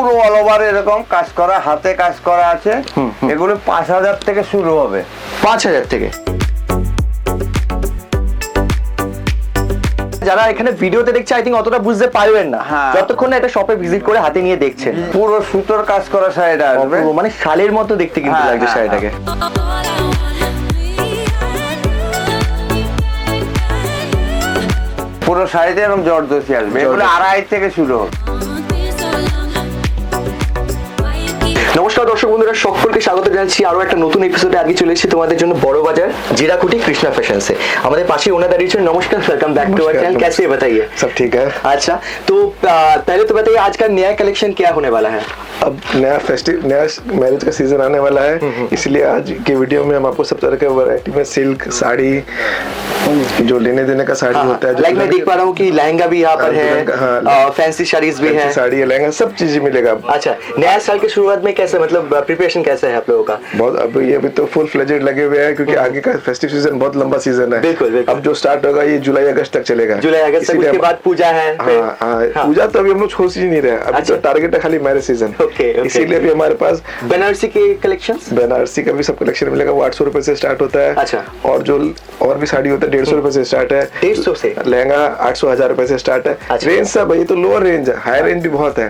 পুরো all over এরকম কাজ করা, হাতে কাজ করা আছে। এগুলো 5,000 থেকে শুরু হবে। 5,000 থেকে। যারা এখানে ভিডিওতে দেখছে আই থিঙ্ক অতটা বুঝতে পারবেন না, যতক্ষণ না এটা শপে ভিজিট করে হাতে নিয়ে দেখছেন। পুরো সুতোর কাজ করা শাড়িটা আসবে, মানে শালের মতো দেখতে কিন্তু লাগছে শাড়িটাকে। পুরো শাড়িতে এরকম জর্দসি আসবে। এগুলো 2.5 থেকে শুরু হবে। নমস্কার দর্শক বন্ধুরা, সকলকে স্বাগত জানাচ্ছি আরো একটা নতুন এপিসোডে। আগে চলে এসেছি তোমাদের জন্য বড় বাজার জিরাকুটি कृष्णा फैशंस से। हमारे पास ही ओनर दाঁড়িয়ে। नमस्कार, welcome back to our channel. कैसे है बताइए? सब ठीक है। अच्छा, तो पहले तो बताइए आज का नया कलेक्शन क्या होने वाला है? अब नया मैरिज का सीजन आने वाला है, इसलिए आज की वीडियो में हम आपको सब तरह के वैरायटी में सिल्क साड़ी, जो लेने देने का साड़ी होता है, लाइक मैं देख पा रहा हूँ कि लहंगा भी यहाँ पर है, फैंसी साड़ीज भी है, साड़ी लहंगा सब चीज मिलेगा। अच्छा, नया साल की शुरुआत में कैसे, मतलब प्रिपरेशन कैसा है आप लोगों का? बहुत अभी तो फुल फ्लेजेड लगे हुए हैं, क्योंकि आगे का फेस्टिव सीजन बहुत लंबा सीजन है। बिल्कुल। अब जो स्टार्ट होगा ये जुलाई अगस्त तक चलेगा। जुलाई अगस्त तक, उसके बाद पूजा है। पूजा तो अभी हम लोग सोच ही नहीं रहे, अभी तो टारगेट है खाली मैरिज सीजन। इसीलिए अभी हमारे पास बनारसी के कलेक्शन, बनारसी का भी सब कलेक्शन मिलेगा। वो 800 रुपए से स्टार्ट होता है। अच्छा। और जो और भी साड़ी होता है 150 रुपए से स्टार्ट है। 150 से लहंगा 800 1000 रुपए से स्टार्ट है। रेंज सब ये तो लोअर रेंज है, हाई रेंज भी बहुत है।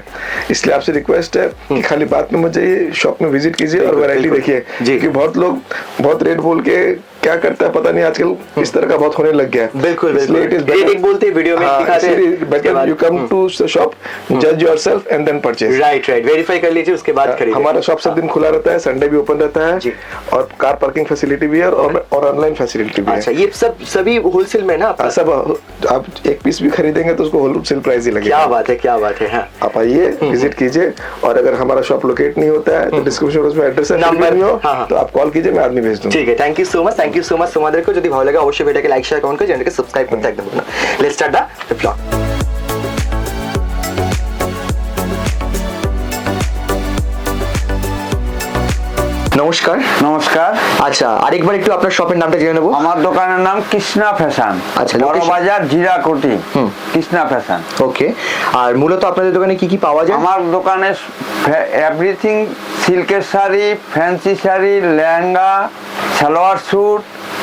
इसलिए आपसे रिक्वेस्ट है कि खाली बात में मत जाइए, शॉप में विजिट कीजिए और वैरायटी देखिए, क्योंकि बहुत लोग बहुत रेट बोल के क्या करता है पता नहीं, आजकल इस तरह का बहुत होने लग गया है। बिल्कुल रेट बोलते हैं, वीडियो में दिखाते हैं। Better you come to shop, जज yourself and then purchase. Right, verify कर लीजिए, उसके बाद खरीदिए। हमारा शॉप सब दिन खुला रहता है, संडे भी ओपन रहता है, और कार पार्किंग फैसिलिटी भी है और ऑनलाइन फैसिलिटी भी है। अच्छा, ये सब सभी होलसेल में ना? सब आप एक पीस भी खरीदेंगे तो उसको होलसेल प्राइस ही लगेगा। क्या बात है, क्या बात है। हाँ, आप आइए, विजिट कीजिए, और अगर हमारा शॉप लोकेट नहीं होता है तो डिस्क्रिप्शन में एड्रेस है, नंबर नहीं हो तो आप कॉल कीजिए, मैं आदमी भेज दूंगा। ठीक है, थैंक यू सो मच তোমাদেরকে। যদি ভালো লাগে অবশ্যই ভিডিওকে লাইক শেয়ার কমেন্ট করে চ্যানেলকে সাবস্ক্রাইব করতে একদম ভুলবেন না। Let's start the blog. নমস্কার। নমস্কার। আচ্ছা, আরেকবার একটু আপনার শপের নামটা জেনে নেব। আমার দোকানের নাম कृष्णा ফ্যাশন। আচ্ছা, বড় বাজার জিরাকুটি कृष्णा ফ্যাশন। ওকে। আর মূলত আপনাদের দোকানে কি কি পাওয়া যায়? আমার দোকানে এভরিথিং, সিল্কের শাড়ি, ফ্যান্সি শাড়ি, লেহেঙ্গা, সালোয়ার স্যুট,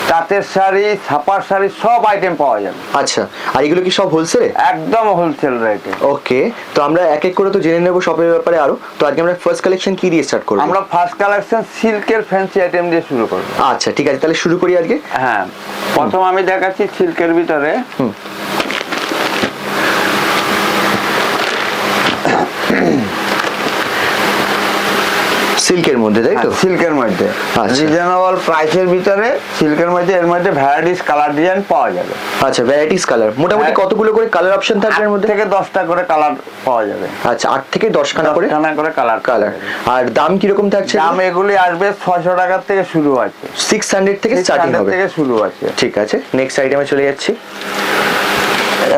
তাঁতের শাড়ি, ছাপার শাড়ি, সব আইটেম পাওয়া যাবে। আচ্ছা, আর এগুলো কি সব হোলসেলে? একদম হোলসেল রেটে। ওকে, তো আমরা এক এক করে তো জেনে নেব শপের ব্যাপারে আরো। তো আজকে আমরা ফার্স্ট কালেকশন কি দিয়ে স্টার্ট করব? আমরা ফার্স্ট কালেকশন সিল্কের ফ্যান্সি আইটেম দিয়ে শুরু করব। আচ্ছা ঠিক আছে, তাহলে শুরু করি আজকে। হ্যাঁ, প্রথম আমি দেখাচ্ছি সিল্কের ভিতরে। সিল্কের মধ্যে, তাই তো? সিল্কের মধ্যে রিজনেবল প্রাইসের ভিতরে, সিল্কের মধ্যে এর মধ্যে ভ্যারাইটিস কালার ডিজাইন পাওয়া যাবে। আচ্ছা, ভ্যারাইটিস কালার, মোটামুটি কতগুলো করে কালার অপশন থাকবে এর মধ্যে? থেকে 10টা করে কালার পাওয়া যাবে। আচ্ছা, 8 থেকে 10 খানা করে কালার। আর দাম কি রকম থাকছে? দাম এগুলি আসবে 600 টাকা থেকে শুরু আছে, 600 থেকে স্টার্টিং হবে। থেকে শুরু আছে। ঠিক আছে, নেক্সট আইটেমে চলে যাচ্ছি।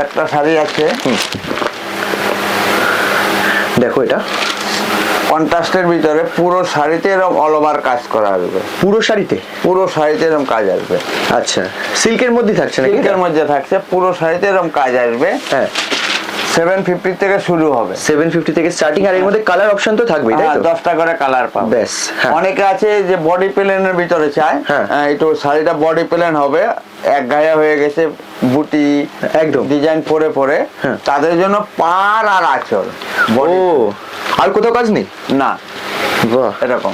একটা শাড়ি আছে, দেখো এটা কন্ট্রাস্টের ভিতরে, পুরো শাড়িতে এরকম অল ওভার কাজ করা আসবে। পুরো শাড়িতে এরকম কাজ আসবে। আচ্ছা, সিল্কের মধ্যে থাকছে নাকি? সিল্কের মধ্যে থাকছে, পুরো শাড়িতে এরকম কাজ আসবে। হ্যাঁ, 750 থেকে শুরু হবে। 750 থেকে স্টার্টিং। আর এর মধ্যে কালার অপশন তো থাকবেই, তাই তো? 10টা করে কালার পাবে। বেশ। অনেকে আছে যে বডি প্লেনের ভিতরে চায়, একটু শাড়িটা বডি প্লেন হবে, এক গায়ে হয়ে গেছে বুটি একদম ডিজাইন পরে, তাদের জন্য পার আর আঁচল। ও, আর কোথাও কাজ নেই? না, বাহ, এরকম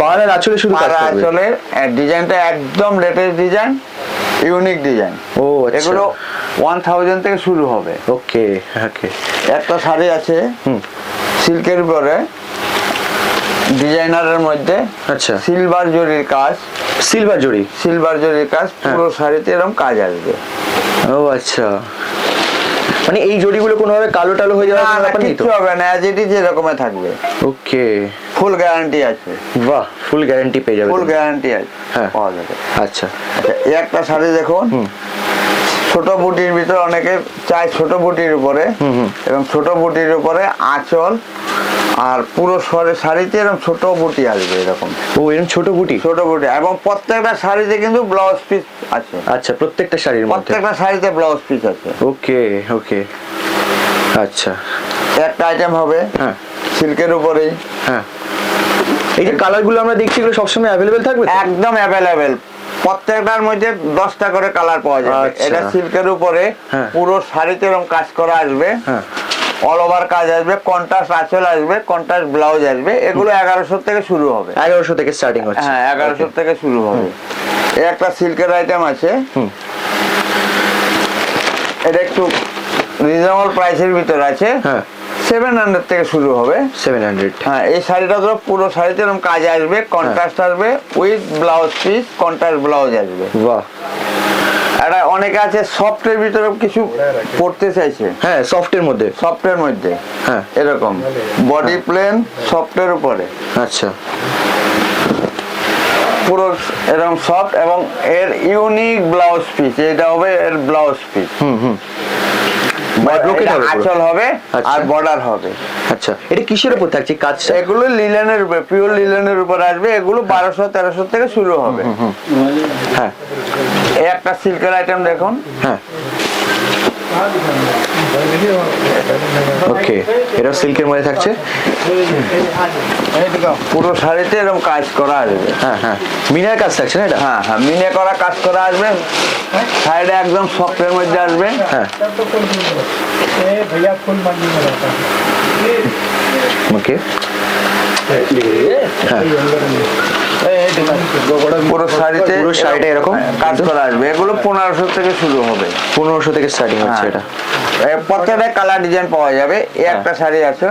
পার আর আঁচলে শুধু কাজ করবে। আঁচলের ডিজাইনটা একদম লেটেস্ট ডিজাইন, ইউনিক ডিজাইন। ও আচ্ছা, এগুলো 1000 থেকে শুরু হবে। ওকে ওকে। একটা শাড়ি আছে সিল্কের উপরে, ডিজাইনারের মধ্যে। আচ্ছা, সিলভার জরির কাজ। সিলভার জরির কাজ, পুরো শাড়িতে এরকম কাজ আসবে। ও আচ্ছা, মানে এই জড়িগুলো কোনোভাবে কালো টালো হয়ে যাওয়ার ব্যাপার নেই তো? কিছু হবে না, অ্যাজ ইট ইজ এরকমই থাকবে। ওকে, ফুল গ্যারান্টি আছে। বাহ, ফুল গ্যারান্টি পেয়ে যাবে। ফুল গ্যারান্টি আছে, পাওয়া যাবে। আচ্ছা, এই একটা শাড়ি দেখুন, ছোট বুটির ভিতরে, অনেকে চায় ছোট বুটির উপরে, এবং ছোট বুটির উপরে আঁচল, আর পুরো শাড়িতে এরকম ছোট বুটি আসবে এরকম। ও, এরকম ছোট বুটি, এবং প্রত্যেকটা শাড়িতে কিন্তু ব্লাউজ পিস আছে। আচ্ছা, প্রত্যেকটা শাড়ির মধ্যে ব্লাউজ পিস আছে। ওকে ওকে। আচ্ছা, একটা আইটেম হবে হ্যাঁ সিল্কের উপরেই। হ্যাঁ, এই যে কালারগুলো আমরা দেখছি এগুলো সবসময় অ্যাভেলেবেল থাকবে তো? একদম অ্যাভেলেবেল, প্রত্যেকটার মধ্যে 10টা করে কালার পাওয়া যাবে। আচ্ছা। এটা সিল্কের উপরে হ্যাঁ। পুরো শাড়িতে এরকম কাজ করা আসবে, হ্যাঁ অল ওভার কাজ আসবে, কন্ট্রাস্ট আঁচল আসবে, কন্ট্রাস্ট ব্লাউজ আসবে। এগুলো 1100 থেকে শুরু হবে। 1100 থেকে স্টার্টিং হচ্ছে। হ্যাঁ 1100 থেকে শুরু হবে। এই একটা সিল্কের আইটেম আছে, হুম। এটা একটু রিজনেবল প্রাইসের ভিতরে আছে। হ্যাঁ 700 থেকে শুরু হবে। 700। হ্যাঁ এই শাড়িটা ধরো পুরো শাড়িতে এরকম কাজ আসবে, কন্ট্রাস্ট আসবে with blouse piece, contrast blouse আসবে। বাহ, এটা অনেকে আছে সফটের ভিতরে কিছু পড়তে চাইছে, হ্যাঁ সফটের মধ্যে। সফটের মধ্যে হ্যাঁ এরকম বডি প্লেন সফটের উপরে আচ্ছা, পুরো এরকম সফট এবং এর ইউনিক ব্লাউজ পিস, এটা হবে এর ব্লাউজ পিস। হুম হুম, ব্রোকেট হবে পুরো। আঁচল হবে আচ্ছা। আর বর্ডার হবে। আচ্ছা, এটা কিসের উপর থাকছে কাজটা? এগুলো লিলেনের উপরে, পিওর লিলেনের উপর আসবে। এগুলো 1200-1300 থেকে শুরু হবে। হ্যাঁ এই একটা সিল্কের আইটেম দেখুন, হ্যাঁ ওকে, এটা সিল্কের মধ্যে থাকছে। পুরো শাড়িতে এরকম কাজ করা আসবে। হ্যাঁ হ্যাঁ, মিনার কাজ থাকছে না এটা? হ্যাঁ হ্যাঁ, মিনে করা কাজ করা আসবে, সাইডে একদম সফটের মধ্যে আসবে। হ্যাঁ भैया फुल मंडी में रहता है। ওকে, পুরো শাড়িতে পুরো শাড়িটা এরকম কাজ করা আসবে। এগুলো 1500 থেকে শুরু হবে। 1500 থেকে স্টার্টিং হচ্ছে এটা। প্রত্যেকটা কালার ডিজাইন পাওয়া যাবে। এই একটা শাড়ি আছে,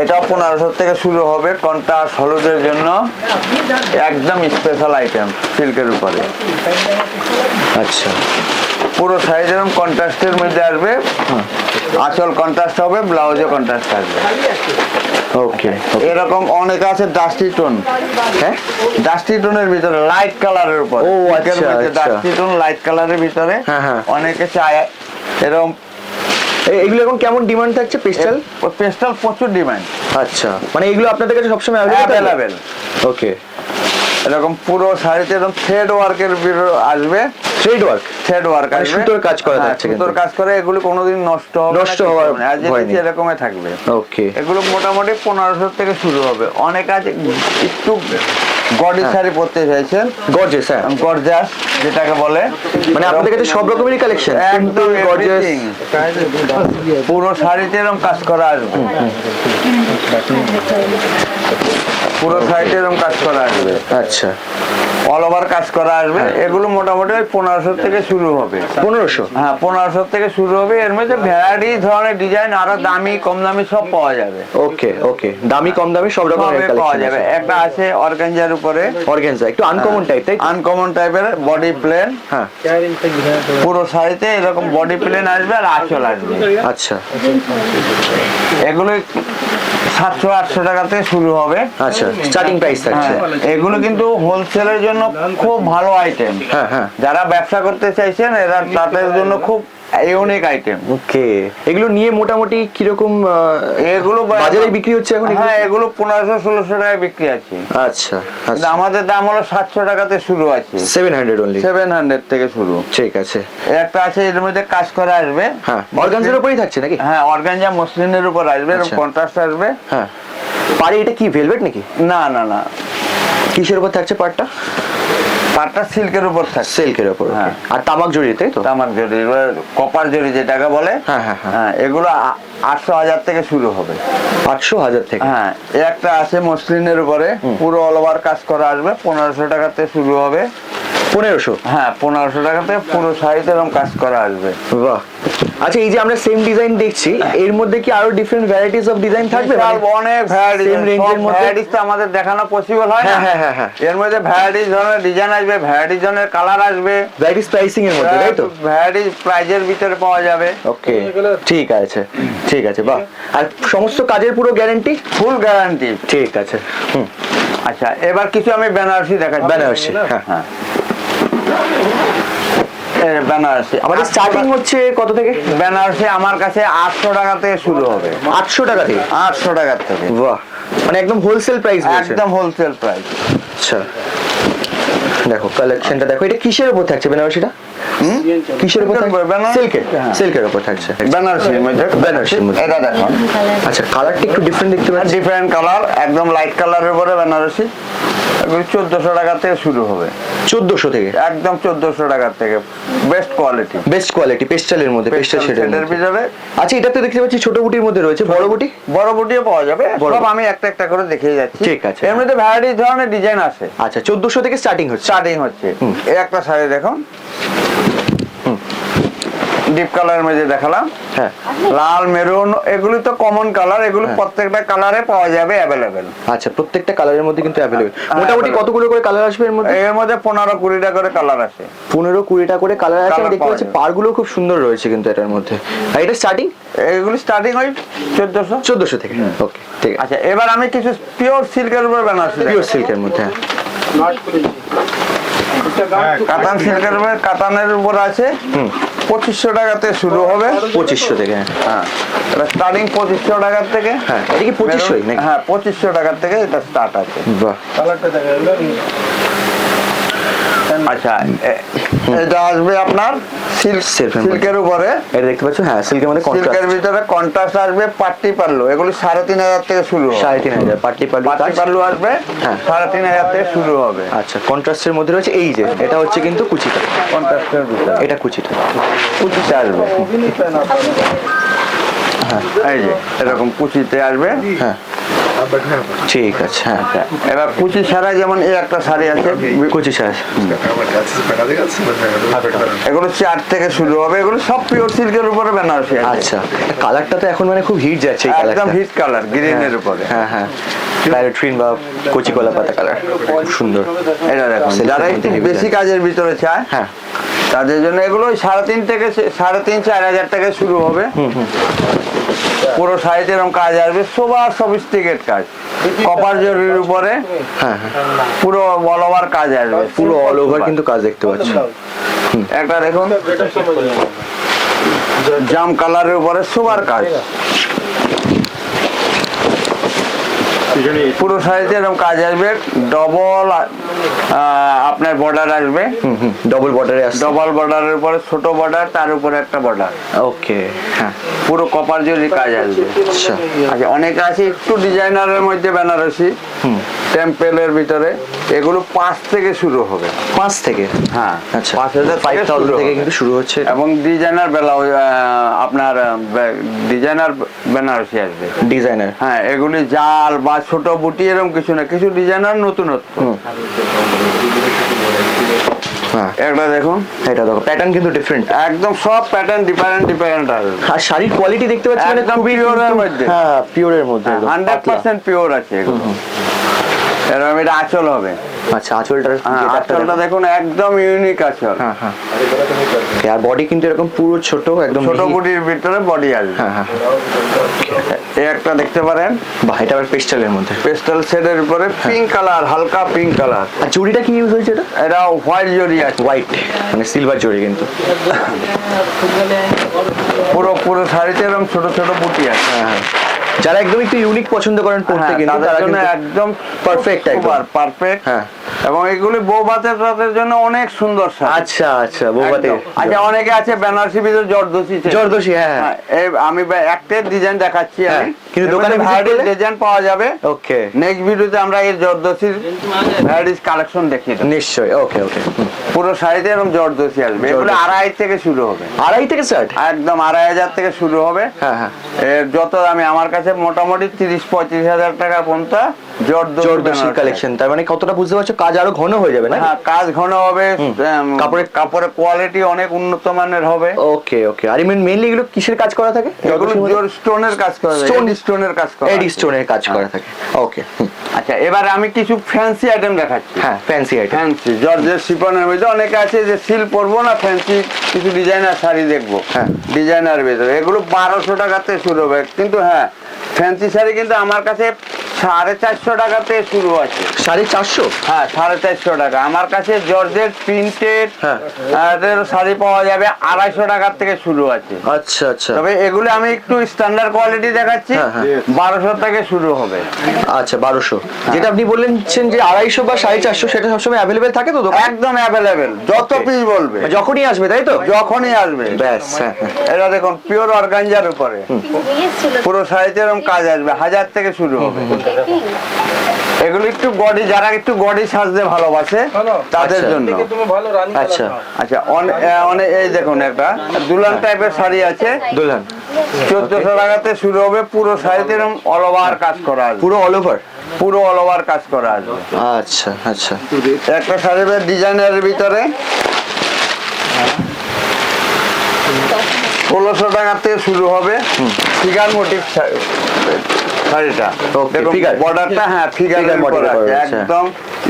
এটাও 1500 থেকে শুরু হবে। কন্ট্রাস্ট হলুদের জন্য একদম স্পেশাল আইটেম সিল্কের উপরে। আচ্ছা, পুরো শাড়ি যেরকম কন্ট্রাস্টের মধ্যে আসবে, আঁচল কন্ট্রাস্ট হবে, ব্লাউজে কন্ট্রাস্ট আসবে। ওকে এরকম অনেক আছে ডাস্টি টোন, হ্যাঁ ডাস্টি টোনের ভিতরে লাইট কালারের উপর। ও, আচ্ছা, আচ্ছা। ডাস্টি টোন লাইট কালারের ভিতরে হ্যাঁ, হ্যাঁ। অনেকে চায় এরকম। এগুলো এখন কেমন ডিমান্ড থাকছে পেস্টাল? পেস্টাল প্রচুর ডিমান্ড। আচ্ছা, মানে এগুলো আপনাদের কাছে সবসময় অ্যাভেলেবেল। ওকে, এরকম পুরো শাড়িতে এরকম থ্রেড ওয়ার্কের আসবে, থ্রেড ওয়ার্ক, থ্রেড ওয়ার্ক মানে আসবে, সুতোর কাজ করা হ্যাঁ, থাকছে কিন্তু। সুতোর কাজ করে। এগুলো কোনোদিন নষ্ট হবে না, নষ্ট কিছু হওয়ার হবে না। আর ভয় যেটা নেই। এরকমই থাকবে। ওকে, এগুলো মোটামুটি 1500 থেকে শুরু হবে। অনেক আছে একটু গডি শাড়ি পরতে চাইছেন, গর্জিয়াস, হ্যাঁ গর্জাস যেটাকে বলে। মানে আপনাদের কাছে সব রকমেরই কালেকশন, একদম গর্জিয়াস। everything। পুরো শাড়িতে এরকম কাজ করা আসবে, পুরো শাড়িতে এরকম কাজ করা আসবে, আচ্ছা, অল ওভার কাজ করা আসবে। এগুলো মোটামুটি ওই 1500 থেকে শুরু হবে। 1500? হ্যাঁ 1500 থেকে শুরু হবে। এর মধ্যে ভ্যারাইটি ধরনের ডিজাইন, আরো দামি কম দামি সব পাওয়া যাবে। ওকে ওকে, দামি কম দামি সব রকমের সবই পাওয়া কালেকশন যাবে। আছে। একটা আছে অর্গানজার উপরে, অর্গানজা একটু আনকমন টাইপ, তাই তো? আনকমন টাইপের, বডি প্লেন। হ্যাঁ পুরো শাড়িতে এরকম বডি প্লেন আসবে আর আঁচল আসবে। আচ্ছা এগুলো 700-800 টাকা থেকে শুরু হবে। আচ্ছা, স্টার্টিং প্রাইস থাকছে। হ্যাঁ, এগুলো কিন্তু হোলসেলের জন্য খুব ভালো আইটেম। হ্যাঁ হ্যাঁ, যারা ব্যবসা করতে চাইছেন এরা তাদের জন্য খুব ইউনিক আইটেম। ওকে, এগুলো নিয়ে মোটামুটি কিরকম এগুলো বাজারে বিক্রি হচ্ছে এখন এগুলো? হ্যাঁ এগুলো 1500-1600 টাকায় বিক্রি আছে। আচ্ছা কিন্তু আচ্ছা, আমাদের দাম হলো 700 টাকাতে শুরু আছে। 700 অনলি? 700 থেকে শুরু। ঠিক আছে। একটা আছে এর মধ্যে কাজ করা আসবে। হ্যাঁ, অর্গানজার উপরেই থাকছে নাকি? হ্যাঁ অর্গানজা মসলিনের উপর আসবে, এরকম আচ্ছা। কন্ট্রাস্ট আসবে। হ্যাঁ, পাড়ে এটা কি ভেলভেট নাকি? না না না, কিসের উপর থাকছে পাড়টা? পাটটা সিল্কের উপর থাকে, সিল্কের উপর। হ্যাঁ। আর তামাক জড়ি, তাই তো? তামাক জরি, কপার জরি যেটাকে বলে। হ্যাঁ হ্যাঁ হ্যাঁ, হ্যাঁ এগুলো 800-1000 থেকে শুরু হবে। 800-1000 থেকে? হ্যাঁ এই একটা আছে মসলিনের উপরে, পুরো অল ওভার কাজ করা আসবে, 1500 টাকাতে শুরু হবে। 1500? হ্যাঁ 1500 টাকাতে পুরো শাড়িতে এরকম কাজ করা আসবে। বাহ। আচ্ছা, এই যে আমরা সেম ডিজাইন দেখছি, এর মধ্যে কি আরো ডিফারেন্ট ভ্যারাইটিস অফ ডিজাইন থাকবে? বিশাল অনেক ভ্যারাইটি, Same range এর মধ্যে? ভ্যারাইটিস তো আমাদের দেখানো পসিবল হয় না। হ্যাঁ হ্যাঁ হ্যাঁ হ্যাঁ, এর মধ্যে ভ্যারাইটিস ধরনের ডিজাইন আসবে, ভ্যারাইটিস ধরনের কালার আসবে, ভ্যারাইটিস প্রাইসিং এর মধ্যে, তাই তো? ভ্যারাইটিস প্রাইজের ভিতরে পাওয়া যাবে। ওকে, ঠিক আছে ঠিক আছে, বাহ। আর সমস্ত কাজের পুরো গ্যারান্টি? Full guarantee. ঠিক আছে। হুম, আচ্ছা এবার কিছু আমি বেনারসি দেখাচ্ছি। বেনারসি, হ্যাঁ হ্যাঁ বেনারসি আমাদের স্টার্টিং হচ্ছে কত থেকে? বেনারসি আমার কাছে 800 টাকা থেকে শুরু হবে। 800 টাকা থেকে? 800 টাকা থেকে। বাহ, মানে একদম হোলসেল প্রাইস বলছেন? একদম হোলসেল প্রাইস। আচ্ছা, দেখো কালেকশনটা দেখো, এটা কিসের উপর থাকছে বেনারসিটা? কিসের উপর Silk-এর উপর, বেনারসি। সিল্কের হ্যাঁ। সিল্কের উপর থাকছে বেনারসির মধ্যে বেনারসির মধ্যে। এটা দেখুন আচ্ছা কালারটা একটু ডিফারেন্ট দেখতে পাচ্ছি। ডিফারেন্ট কালার, একদম লাইট কালারের উপরে বেনারসি। এগুলি 1400 টাকা থেকে শুরু হবে, 1400 থেকে একদম 1400 টাকার থেকে, বেস্ট কোয়ালিটি। বেস্ট কোয়ালিটি পেস্টালের মধ্যে, পেস্টাল শেডের সেটার ভিতরে আচ্ছা এটা তো দেখতে পাচ্ছি ছোট বুটির মধ্যে রয়েছে, বড় বুটি বড় বুটিও পাওয়া যাবে, বড় সব আমি একটা একটা করে দেখিয়ে যাচ্ছি। ঠিক আছে। এর মধ্যে ভ্যারাইটি ধরনের ডিজাইন আছে, আচ্ছা 1400 থেকে স্টার্টিং হচ্ছে। স্টার্টিং হচ্ছে। এই একটা শাড়ি দেখুন, ডিপ কালারের মধ্যে দেখালাম, হ্যাঁ লাল মেরুন, এগুলি তো কমন কালার, এগুলো হ্যাঁ। প্রত্যেকটা কালারে পাওয়া যাবে অ্যাভেলেবেল। আচ্ছা প্রত্যেকটা কালারের মধ্যে কিন্তু অ্যাভেলেবল। মোটামুটি কতগুলো করে কালার আসবে এর মধ্যে? এর মধ্যে 15-20টা করে কালার আছে। 15-20টা করে কালার আছে। আমি Colour দেখতে পাওয়া পাচ্ছি যাবে। পারগুলো খুব সুন্দর রয়েছে কিন্তু এটার মধ্যে। আর এটা স্টার্টিং এগুলি স্টার্টিং হয় 1400। 1400 থেকে। ওকে ঠিক আছে। আচ্ছা এবার আমি কিছু পিওর সিল্কের উপর বেনারসি পিওর সিল্কের মধ্যে হ্যাঁ। কাতান সিল্কের উপর, কাতানের উপর আছে 2500 টাকাতে শুরু হবে। 2500 থেকে হ্যাঁ। হ্যাঁ, এটা স্টার্টিং 2500 টাকার থেকে। হ্যাঁ এটা কি 2500 নাকি? হ্যাঁ 2500 টাকার থেকে এটা স্টার্ট আছে। বাহ কালারটা দেখা গেল আচ্ছা এটা আসবে আপনার Silk-এর মধ্যে। সিল্কের উপরে, এটা দেখতে পাচ্ছ হ্যাঁ সিল্কের মধ্যে সিল্কের কন্ট্রাস্ট। ভিতরে কন্ট্রাস্ট আসবে, পাট্টি পাল্লু, এগুলি 3500 থেকে শুরু হবে। 3500 পাটলি পাল্লু পাট্টি কাজ। পাল্লু আসবে হ্যাঁ। 3500 থেকে শুরু হবে। আচ্ছা কন্ট্রাস্টের মধ্যে রয়েছে এই যে এটা হচ্ছে কিন্তু কুচিটা, কন্ট্রাস্টের ভিতরে এটা কুচিটা। কুচিতে আসবে, এই যে এরকম কুচিতে আসবে। হ্যাঁ ঠিক আছে হ্যাঁ এবার কুচি ছাড়া যেমন এই একটা শাড়ি আছে, কুচি সাইজ। এগুলো 4 থেকে শুরু হবে, এগুলো সব পিওর সিল্কের উপরে বেনারসি আছে। আচ্ছা কালারটা তো এখন মানে খুব হিট যাচ্ছে এই একদম কালারটা। হিট কালার, গ্রিনের উপরে। হ্যাঁ হ্যাঁ প্যারেট্রিন বা কচি কলা পাতা কালার খুব সুন্দর। এটা দেখুন, Silk-এর যারা মধ্যে একটু heavy বেশি design। কাজের ভিতরে চায় হ্যাঁ তাদের জন্য এগুলো 3.5 থেকে 3,500-4,000 টাকা শুরু হবে। পুরো সাইজে এরকম কাজ আসবে, সবার সফিস্টিকেট কাজ, কপার জরির উপরে হ্যাঁ হ্যাঁ পুরো অল ওভার কাজ আসবে, পুরো অল ওভার কিন্তু কাজ দেখতে পাচ্ছি। একটা দেখুন জাম কালারের উপরে সবার কাজ, পুরো সাইজে এরকম কাজ আসবে, ডবল আপনার বর্ডার আসবে, ডবল বর্ডারে আসছে। ডবল বর্ডারের উপরে ছোট বর্ডার, তার উপরে একটা বর্ডার, ওকে হ্যাঁ পুরো কপার জরি কাজ আসবে। আচ্ছা আচ্ছা অনেকে আছে একটু ডিজাইনারের মধ্যে বেনারসি, টেম্পেলের ভিতরে, এগুলো 5 থেকে শুরু হবে। 5 থেকে হ্যাঁ আচ্ছা 5000 5000 থেকে কিন্তু শুরু হচ্ছে এটা। এবং ডিজাইনার আপনার ডিজাইনার বেনারসি আসবে। ডিজাইনার হ্যাঁ এগুলি জাল বা ছোট বুটি এরকম কিছু না, কিছু ডিজাইনার নতুনত্ব। হ্যাঁ একটা দেখুন, এটা দেখো প্যাটার্ন কিন্তু ডিফারেন্ট। একদম সব প্যাটার্ন ডিফারেন্ট আসবে, আর শাড়ির কোয়ালিটি দেখতে পাচ্ছি মানে একদম খুবই pure এর কিন্তু- মধ্যে। হ্যাঁ পিওরের মধ্যে একদম 100% পিওর আছে এগুলো। এরকম এটা আঁচল হবে। আচ্ছা আঁচলটার হ্যাঁ যেটা আঁচলটা দেখুন একদম ইউনিক আঁচল, হ্যাঁ হ্যাঁ আর বডি কিন্তু এরকম পুরো ছোট একদম ছোট মিহি। বুটির ভিতরে বডি আসবে। হ্যাঁ হ্যাঁ এই একটা দেখতে পারেন, বাহ এটা আবার পেস্টালের মধ্যে। পেস্টাল শেডের উপরে পিঙ্ক কালার, হালকা পিঙ্ক কালার, আর জরিটা কি ইউজ হয়েছে এটা? এটা হোয়াইট জরি আছে, হোয়াইট মানে সিলভার জরি কিন্তু। পুরো শাড়িতে এরকম ছোট ছোট বুটি আছে। হ্যাঁ হ্যাঁ যারা একদম একটু ইউনিক পছন্দ করেন পড়তে হ্যাঁ, কিন্তু তাদের তারা জন্য কিন্তু একদম perfect একদম। পারফেক্ট। হ্যাঁ। এবং এগুলি বউ ভাতের রাতের জন্য অনেক সুন্দর শাড়ি। আচ্ছা আচ্ছা বৌভাতে একদম। আচ্ছা অনেকে আছে বেনারসি ভিতরে জর্দসি চাই। জর্দসি হ্যাঁ হ্যাঁ, এই আমি একটা ডিজাইন দেখাচ্ছি হ্যাঁ, আমি, কিন্তু দোকানে visit ভ্যারাইটিস করলে? ডিজাইন পাওয়া যাবে। ওকে নেক্সট ভিডিওতে আমরা এই জর্দসির ভ্যারাইটিস কালেকশন দেখিয়ে দেবো। নিশ্চয়ই ওকে ওকে পুরো শাড়িতে এরকম জর্দসি আসবে, এগুলো জর্দসি। 2,500 থেকে শুরু হবে, 2.5 থেকে স্টার্ট। একদম 2,500 থেকে শুরু হবে। হ্যাঁ হ্যাঁ এর যত আমি আমার কাছে মোটামুটি 30-35 হাজার টাকা পর্যন্ত জর্দসি জর্দসি কালেকশন। তার মানে কতটা বুঝতে পারছো কাজ আরো ঘন হয়ে যাবে না? হ্যাঁ কাজ ঘন হবে, কাপড়ের- কাপড়ের কোয়ালিটি অনেক উন্নত মানের হবে। ওকে ওকে আর মেইনলি এগুলো কিসের কাজ করা থাকে? এগুলো স্টোনের কাজ করা যায়, Stone- স্টোনের কাজ করা এডি আছে। স্টোনের কাজ করা থাকে। ওকে আচ্ছা এবার আমি কিছু ফ্যান্সি আইটেম দেখাচ্ছি। হ্যাঁ ফ্যান্সি আইটেম। ফ্যান্সি জর্জের শিফনের মধ্যে অনেকে আছে যে সিল পরবো না, ফ্যান্সি কিছু ডিজাইনার শাড়ি দেখবো, হ্যাঁ। ডিজাইনার ভিতরে এগুলো 1,200 টাকাতে শুরু হবে। কিন্তু হ্যাঁ ফ্যান্সি শাড়ি কিন্তু আমার কাছে 450 টাকা থেকে শুরু আছে। 450? হ্যাঁ 450 টাকা। আমার কাছে জর্জেট প্রিন্টেড হ্যাঁ। শাড়ি পাওয়া যাবে 250 টাকার থেকে শুরু আছে। আচ্ছা আচ্ছা তবে এগুলো আমি একটু স্ট্যান্ডার্ড কোয়ালিটি দেখাচ্ছি, হ্যাঁ, হ্যাঁ। 1200 থেকে শুরু হবে। আচ্ছা 1200। যেটা আপনি বললেন যে 250 বা 450, সেটা সবসময় অ্যাভেলেবেল থাকে তো দোকানে? একদম অ্যাভেলেবেল, যত Okay. পিস বলবে যখনই আসবে তাই তো? যখনই আসবে। ব্যাস, হ্যাঁ, হ্যাঁ। এটা দেখুন পিওর অর্গানজার উপরে পুরো শাড়িতে এরকম কাজ আসবে, 1000 থেকে শুরু হবে। এগুলো একটু বডি, যারা একটু বডি সাজতে ভালোবাসে তাদের আচ্ছা। জন্য। तुम्हें ভালো রানী আচ্ছা আচ্ছা অনেক এই দেখুন একটা দুলান টাইপের শাড়ি আছে, দুলহান 1400 টাকাতে শুরু হবে। পুরো শাড়িতে এরকম অল ওভার কাজ করা আছে, পুরো অল ওভার? পুরো অল ওভার কাজ করা আছে। আচ্ছা আচ্ছা একটা শাড়ির ডিজাইনের ভিতরে 1600 টাকা থেকে শুরু হবে। ফিগার মোটিভ শাড়িটা Okay, দেখুন, figure. বর্ডারটা হ্যাঁ Figure ফিগার model মোটিভ করা আছে, আছে। একদম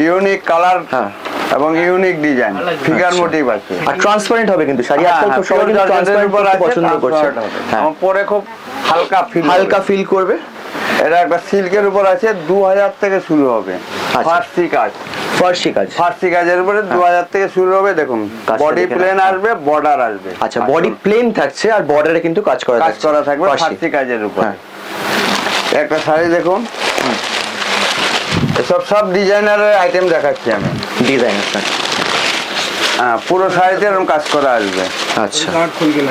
ইউনিক কালার হ্যাঁ। এবং ইউনিক ডিজাইন, ফিগার আচ্ছা। মোটিভ আছে। আর ট্রান্সপারেন্ট হবে কিন্তু শাড়ি, হ্যাঁ, আজকাল তো হ্যাঁ, সবাই pure কিন্তু জর্জেটের ট্রান্সপারেন্ট উপর আছে, পছন্দ করছে। transparent হবে। হ্যাঁ, এবং পরে খুব হালকা ফিল, হালকা ফিল করবে। এটা একটা সিল্কের উপর আছে, 2000 থেকে শুরু হবে। ফার্সি কাজ, ফার্সি কাজ। ফার্সি কাজের উপরে 2000 থেকে শুরু হবে। দেখুন কাজটা বডি দেখে প্লেন নাও। আসবে, বর্ডার আসবে। আচ্ছা বডি প্লেন থাকছে আর বর্ডারে কিন্তু কাজ করা কাজ করা থাকবে ফার্সি। ফার্সি কাজের উপর। হ্যাঁ। একটা শাড়ি দেখুন, এসব সব ডিজাইনারের আইটেম দেখাচ্ছি আমি। ডিজাইন আছে। হ্যাঁ পুরো শাড়িতে এরকম কাজ করা আসবে। আচ্ছা গাঁট খুল গেল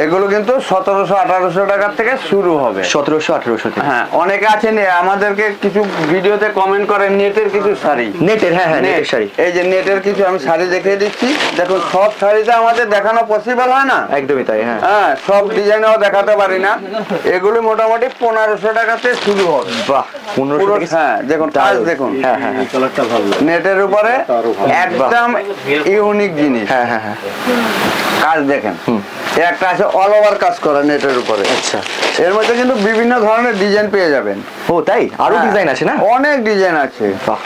এগুলো কিন্তু 1700-1800 টাকার থেকে শুরু হবে। 1700-1800 থেকে। হ্যাঁ অনেকে আছেন আমাদেরকে কিছু ভিডিওতে কমেন্ট করেন নেটের কিছু শাড়ি, নেটের, হ্যাঁ হ্যাঁ নেটের শাড়ি। এই যে নেটের কিছু আমি শাড়ি দেখিয়ে দিচ্ছি। দেখুন সব শাড়িতে আমাদের দেখানো পসিবল হয় না। একদমই তাই, হ্যাঁ। হ্যাঁ সব ডিজাইনও দেখাতে পারি না। এগুলো মোটামুটি 1500 টাকা থেকে শুরু হবে। বাহ, 1500 পুরো থেকে। হ্যাঁ দেখুন কাজ দেখুন, হ্যাঁ হ্যাঁ হ্যাঁ নেটের উপরে একদম ইউনিক জিনিস। হ্যাঁ হ্যাঁ হ্যাঁ। কাজ দেখেন, এর একটা আছে অল ওভার কাজ করা নেটের উপরে। আচ্ছা এর মধ্যে কিন্তু বিভিন্ন ধরনের ডিজাইন পেয়ে যাবেন। ও তাই? আরো হ্যাঁ, ডিজাইন আছে না? অনেক ডিজাইন আছে। বাহ।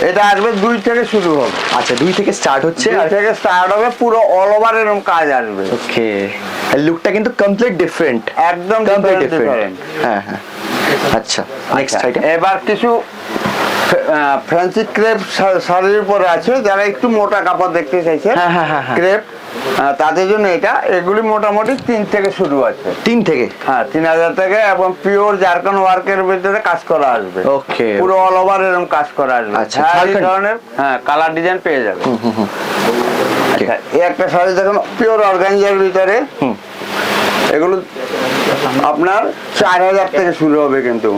এটা আসবে 2 থেকে শুরু হবে। আচ্ছা 2 থেকে স্টার্ট হচ্ছে 2 আর থেকে স্টার্ট হবে, পুরো অল ওভার এরকম কাজ আসবে। ওকে, লুকটা কিন্তু কমপ্লিট ডিফারেন্ট, একদম কমপ্লিট different, ডিফারেন্ট। different। হ্যাঁ হ্যাঁ। আচ্ছা নেক্সট আইটেম। এবার কিছু ফ্যান্সি ক্রেপ শাড়ির উপরে আছে, যারা একটু মোটা কাপড় দেখতে চাইছে। হ্যাঁ, হ্যাঁ, হ্যাঁ, হ্যাঁ। ক্রেপ তাদের জন্য এটা, এগুলি মোটামুটি 3 থেকে শুরু আছে। 3 থেকে? হ্যাঁ 3000 থেকে, এবং পিওর জারকান ওয়ার্কের ভিতরে কাজ করা আসবে। ওকে। পুরো অল ওভার এরকম কাজ করা আসবে। আচ্ছা, হ্যাঁ এই ঝাড়খণ্ড। ধরনের হ্যাঁ কালার ডিজাইন পেয়ে যাবে। আচ্ছা এই একটা শাড়ি দেখুন পিওর অর্গানজার ভিতরে, এগুলো আপনার 4000 থেকে শুরু হবে কিন্তু।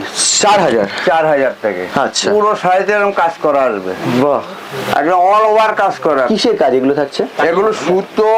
4000? 4000 থেকে আচ্ছা। পুরো শাড়িতে এরকম কাজ করা আসবে, বাহ, একদম অল ওভার কাজ করা। কিসের কাজ এগুলো থাকছে? এগুলো সুতো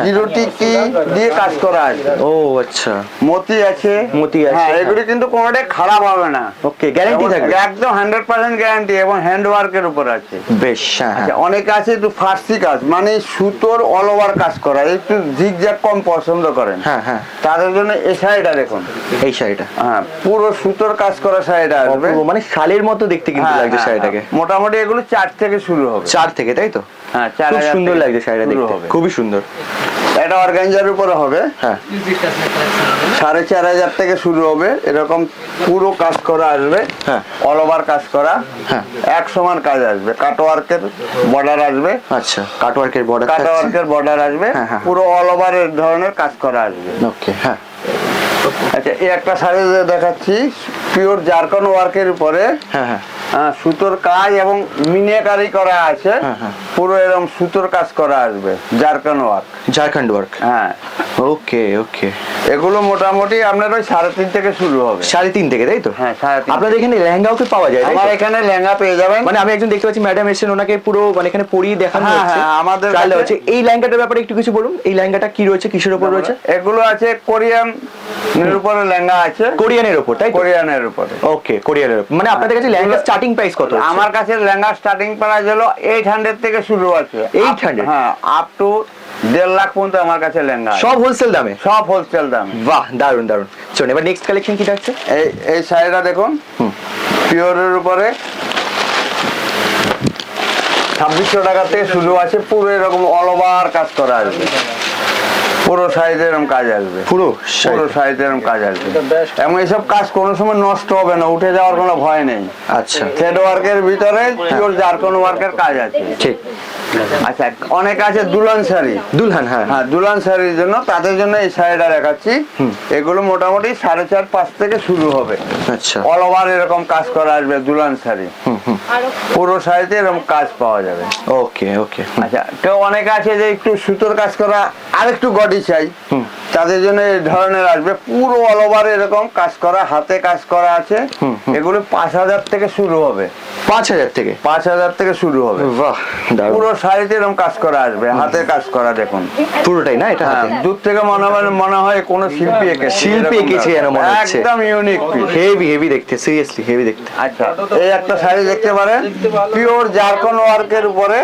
জিরোটিকি দিয়ে কাজ করা আছে। ও আচ্ছা, মতি আছে, মতি আছে, হ্যাঁ হ্যাঁ। এগুলি কিন্তু কোনোটাই খারাপ হবে না। ওকে, গ্যারান্টি থাকবে? একদম 100% গ্যারান্টি, এবং হ্যান্ড ওয়ার্কের উপর আছে। বেশ, হ্যাঁ আচ্ছা হ্যাঁ। অনেকে আছে একটু ফার্সি কাজ, মানে সুতোর অল ওভার কাজ করা, একটু জিগজ্যাগ কম পছন্দ করেন, হ্যাঁ হ্যাঁ। তাদের জন্য এই শাড়িটা দেখুন। এই শাড়িটা হ্যাঁ পুরো সুতোর কাজ করা শাড়িটা আসবে। অপূর্ব, মানে শালের মতো দেখতে কিন্তু হ্যাঁ, লাগছে হ্যাঁ, শাড়িটাকে। হ্যাঁ। মোটামুটি এগুলো 4 থেকে শুরু হবে। 4 থেকে তাই তো? হ্যাঁ খুব 4000 সুন্দর থেকে লাগছে শাড়িটা শুরু দেখতে, হবে। খুবই সুন্দর। এটা অর্গানজার উপরে হবে, হ্যাঁ 4500 থেকে শুরু হবে। এরকম পুরো কাজ করা আসবে, হ্যাঁ। অল ওভার কাজ করা, হ্যাঁ। এক সমান কাজ আসবে। কাটওয়ার্কের বর্ডার আসবে, আচ্ছা, কাটওয়ার্কের বর্ডার থাকছে। কাটওয়ার্কের বর্ডার আসবে, হ্যাঁ, হ্যাঁ। পুরো অল ওভার ধরনের কাজ করা আসবে। ওকে, হ্যাঁ আচ্ছা এই একটা শাড়ি দেখাচ্ছি পিওর জারকান ওয়ার্কের উপরে, হ্যাঁ হ্যাঁ। সুতোর কাজ এবং মিনাকারি করা আছে। হ্যাঁ, হ্যাঁ। পুরো এরকম সুতোর কাজ করা আসবে, জারকান ওয়ার্ক। ঝাড়খণ্ড ওয়ার্ক। হ্যাঁ ওকে ওকে। এগুলো মোটামুটি আপনার ওই 3.5 থেকে শুরু হবে। 3.5 থেকে তাই তো? হ্যাঁ 3.5। আপনাদের এখানে লেহেঙ্গাও কি পাওয়া যায়? তাই তো? আমার এখানে লেহেঙ্গা পেয়ে যাবেন। মানে আমি একজন দেখতে পাচ্ছি ম্যাডাম এসেছেন, ওনাকে পুরো মানে এখানে পরিয়ে দেখানো হ্যাঁ, হচ্ছে। হ্যাঁ, আমাদের trial কাছে- হচ্ছে। এই লেহেঙ্গাটার ব্যাপারে একটু কিছু বলুন। এই লেহেঙ্গাটা কি রয়েছে, কিসের উপর রয়েছে? এগুলো আছে কোরিয়ান এর উপরে লেহেঙ্গা আছে, কোরিয়ানের উপর তাই তো? কোরিয়ানের উপরে। ওকে, কোরিয়ানের উপর। মানে আপনাদের কাছে লেহেঙ্গা স্টার্টিং প্রাইস কত? আমার কাছে লেহেঙ্গা স্টার্টিং প্রাইস হলো 800 থেকে শুরু আছে। 800? হ্যাঁ আপ টু 1.5 লাখ পর্যন্ত আমার কাছে লেহেঙ্গা আছে। সব হোলসেল দামে? সব হোলসেল দাম। বাহ, দারুন দারুন। চলুন এবার নেক্সট কালেকশন কি থাকছে? এই শাড়িটা দেখুন, পিওরের উপরে 2600 টাকা থেকে শুরু আছে, পুরো এরকম অল ওভার কাজ করা আসবে। পুরো সাইজে এরকম কাজ আসবে, পুরো পুরো সাইজে এরকম কাজ আসবে। এবং এইসব কাজ কোনো সময় নষ্ট হবে না, উঠে যাওয়ার কোনো ভয় নেই। আচ্ছা থ্রেড ওয়ার্কের ভিতরে পিওর জারকন ওয়ার্কের কাজ আছে। ঠিক। আচ্ছা, অনেক আছে দুলহান শাড়ি, দুলহান, হ্যাঁ হ্যাঁ দুলহান শাড়ির জন্য, তাদের জন্য এই শাড়িটা দেখাচ্ছি। এগুলো মোটামুটি 4.5-5 থেকে শুরু হবে। আচ্ছা অল ওভার এরকম কাজ করা আসবে দুলহান শাড়ি, পুরো শাড়িতে এরকম কাজ পাওয়া যাবে। ওকে ওকে। আচ্ছা, কেউ অনেক আছে যে একটু সুতোর কাজ করা আর একটু গডি চাই, তাদের জন্য এই ধরনের আসবে। পুরো অল ওভার এরকম কাজ করা, হাতে কাজ করা আছে। এগুলো 5,000 থেকে শুরু হবে। 5,000 থেকে? 5,000 থেকে শুরু হবে। বাহ, দারুণ। পুরো শাড়িতে এরকম কাজ করা আসবে, হাতে কাজ করা। দেখুন পুরোটাই না এটা হাতে? দূর থেকে মনে হয় কোন শিল্পী এঁকেছে, শিল্পী এঁকেছে যেন মনে হচ্ছে। একদম ইউনিক পিস, হেভি হেভি দেখতে, সিরিয়াসলি হেভি দেখতে। আচ্ছা, এই একটা শাড়ি দেখতে পারেন পিওর জারকন ওয়ার্কের উপরে।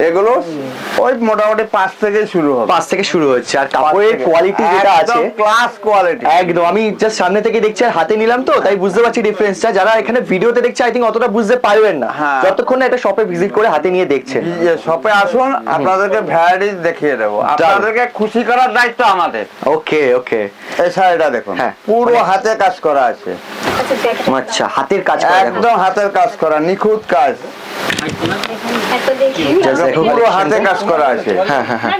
এগুলো ওই মোটামুটি 5 থেকে শুরু হবে। 5 থেকে শুরু হচ্ছে। আর কাপড়ের কোয়ালিটি যেটা আছে, ক্লাস কোয়ালিটি একদম। আমি জাস্ট সামনে থেকে দেখছি আর হাতে নিলাম তো, তাই বুঝতে পারছি ডিফারেন্সটা। যারা এখানে ভিডিওতে দেখছে আই থিঙ্ক অতটা বুঝতে পারবেন না, হ্যাঁ। যতক্ষণ না এটা শপে ভিজিট করে হাতে নিয়ে দেখছেন। শপে আসুন, আপনাদেরকে ভ্যারাইটিস দেখিয়ে দেবো। আপনাদেরকে খুশি করার দায়িত্ব আমাদের। ওকে ওকে। এই শাড়িটা দেখুন, হ্যাঁ। পুরো হাতে কাজ করা আছে। আচ্ছা, হাতের কাজ করা, দেখো। একদম হাতের কাজ করা, নিখুঁত কাজ। Just দেখো পুরো collection হাতে টা। কাজ করা আছে। হ্যাঁ হ্যাঁ হ্যাঁ।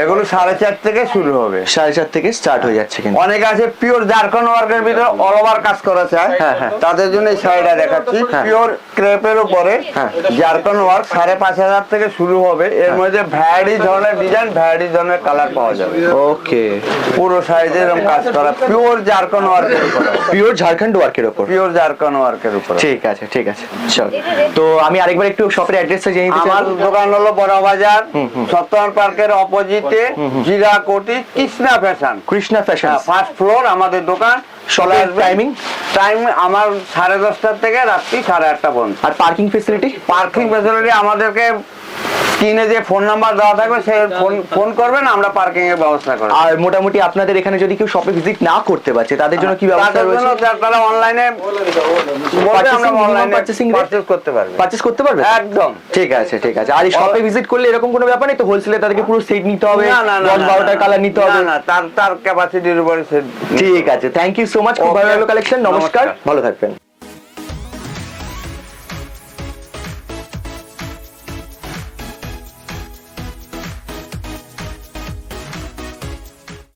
এগুলো 4.5 থেকে শুরু হবে। 4.5 থেকে স্টার্ট হয়ে যাচ্ছে কিন্তু। অনেক আছে পিওর জারকন ওয়ার্কের ভিতরে অল ওভার কাজ করা চায়, হ্যাঁ, হ্যাঁ। তাদের জন্য এই শাড়িটা দেখাচ্ছি। হ্যাঁ। পিওর ক্রেপের উপরে হ্যাঁ। জারকন ওয়ার্ক 5,500 থেকে শুরু হবে। এর মধ্যে ভ্যারাইটি ধরনের ডিজাইন, ভ্যারাইটি ধরনের কালার পাওয়া যাবে। ওকে। পুরো সাইজে এরকম কাজ করা, পিওর জারকন ওয়ার্কের উপরে, পিওর ঝাড়খণ্ড ওয়ার্কের উপর। পিওর জারকন ওয়ার্কের উপরে। ঠিক আছে ঠিক আছে, চল। তো আমি আরেকবার একটু শপের অ্যাড্রেসটা জেনে নিতে আমার চাই। দোকান হলো বড় বাজার, সত্যবান পার্কের অপোজিটে, জিরাকোটি Krishna fashion. Krishna fashion. First floor আমাদের দোকান। শপের টাইমিং? টাইম আমার 10:30 থেকে রাত্রি 8:30 পর্যন্ত। আর পার্কিং ফেসিলিটি? পার্কিং ফ্যাসিলিটি আমাদেরকে স্ক্রিনে যে ফোন নাম্বার দেওয়া থাকবে, সেই ফোন করবেন, আমরা পার্কিং এর ব্যবস্থা করব। আর মোটামুটি আপনাদের এখানে যদি কেউ শপে ভিজিট না করতে পারছে, তাদের জন্য কি ব্যবস্থা তাদের জন্য রয়েছে? তারা অনলাইনে পারচেজ করতে পারবে। পারচেজ করতে পারবে একদম। ঠিক আছে ঠিক আছে। আর এই শপে ভিজিট করলে এরকম কোনো ব্যাপার নেই তো, হোলসেলে তাদেরকে পুরো সেট নিতে হবে, না না না, 10-12টার কালার নিতে হবে? না, তার ক্যাপাসিটির উপরে ঠিক আছে, থ্যাংক ইউ সো মাচ, খুব ভালো লাগলো কালেকশন। নমস্কার, ভালো থাকবেন।